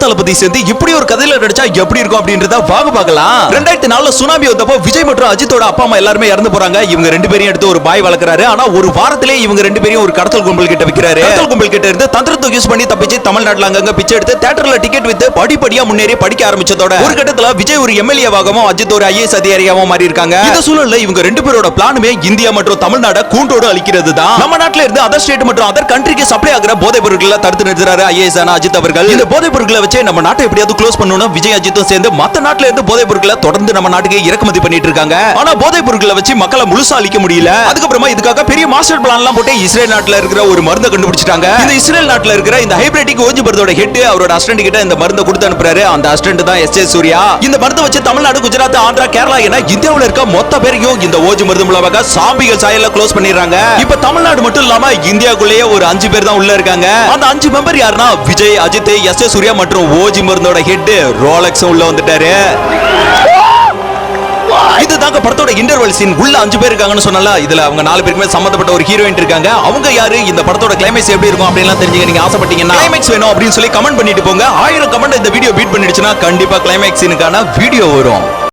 தளபதி சேர்ந்து இப்படி ஒரு கதையில நடிச்சா எப்படி இருக்கும் அப்படின்றத வாங்க பார்க்கலாம். 2004 சுனாமி வந்தப்போ விஜய் மற்றும் அஜித்தோட அப்பா அம்மா எல்லாருமே இறந்து போறாங்க. இவங்க ரெண்டு பேரையும் எடுத்து ஒரு பாய் வளர்க்கறாரு. ஆனா ஒரு வாரத்திலே இவங்க ரெண்டு பேரையும் ஒரு கடத்தல் கும்பல் கிட்ட விக்கிறாரு. கடத்தல் கும்பல் கிட்ட இருந்து தந்திரத்தை யூஸ் பண்ணி தப்பிச்சு தமிழ்நாட்டுல அங்கங்க பிச்சை எடுத்து தியேட்டர்ல டிக்கெட் வித்து படிப்படியா முன்னேறி படிக்க ஆரம்பிச்சதோட ஒரு கட்டத்துல விஜய் ஒரு எம்எல்ஏவாகவும் அஜித் ஒரு ஐஏஎஸ் அதிகாரியாகவும் மாறி இருக்காங்க. இந்த சூழல்ல இவங்க ரெண்டு பேரோட பிளானுமே இந்தியா மற்றும் தமிழ்நாடு கூண்டோடு அழிக்கிறது தான். நம்ம நாட்டுல இருந்து அதர் ஸ்டேட் மற்றும் அதர் கண்ட்ரிக்கு சப்ளை ஆகிற போதைப் பொருட்களை தடுத்து நிறுத்துறாரு ஐஏஎஸ் அஜித் அவர்கள். இந்த போதைப் பொருட்களை வச்சு நம்ம நாட்டை எப்படியாவது க்ளோஸ் பண்ணனும் விஜய் அஜித்தும் சேர்ந்து மத்த நாட்டுல இருந்து போதைப் பொருட்களை தொடர்ந்து நம்ம நாட்டுக்கு இறக்குமதி பண்ணிட்டு இருக்காங்க. ஆனா போதைப் பொருட்களை வச்சு மக்களை முழுசா அழிக்க முடியல. அதுக்கப்புறமா இதுக்காக பெரிய மாஸ்டர் பிளான் எல்லாம் போட்டு இஸ்ரேல் நாட்டுல இருக்கிற ஒரு மருந்தை கண்டுபிடிச்சிட்டாங்க. இந்த இஸ்ரேல் நாட்டுல இருக்கிற இந்த ஹைபிரிட்டிக் ஓஜி மருந்தோட ஹெட் அவரோட அசிஸ்டன்ட் கிட்ட இந்த மருந்தை கொடுத்து அனுப்புறாரு. அந்த அசிஸ்டன்ட் தான் எஸ். சூர்யா. இந்த மருந்தை வச்சு தமிழ்நாடு, குஜராத், ஆந்திரா, கேரளா என இந்தியாவுல இருக்க மொத்த பேரையும் இந்த ஓஜி மருந்து மூலமாக சாம்பிகள் சாயல்ல க்ளோஸ் பண்ணிடுறாங்க. இப்ப தமிழ்நாடு மட்டும் இல்லாம இந்தியாக்குள்ளேயே ஒரு 5 பேர் தான் உள்ள இருக்காங்க. அந்த 5 மெம்பர் யாருன்னா விஜய், அஜித், எஸ். சூர்யா மற்றும் ஓஜி மருந்தோட ஹெட் ரோலக்ஸ் உள்ள வந்துட்டாரு. இதுதாங்க படத்தோட இன்டர்வல் சீன். உள்ள 5 பேர் இருக்காங்கன்னு சொன்னால இதுல அவங்க 4 பேருக்குமே சம்பந்தப்பட்ட ஒரு ஹீரோயின் இருக்காங்க. அவங்க யாரு, இந்த படத்தோட கிளைமேக்ஸ் எப்படி இருக்கும் அப்படிலாம் தெரிஞ்சுக்க நீங்க ஆசைப்பட்டீங்கன்னா கிளைமேக்ஸ் வேணும் அப்படின்னு சொல்லி கமெண்ட் பண்ணிட்டு போங்க. 1000 கமெண்ட் இந்த வீடியோ பீட் பண்ணிடுச்சுன்னா கண்டிப்பா கிளைமேக்ஸ் சீனுக்கான வீடியோ வரும்.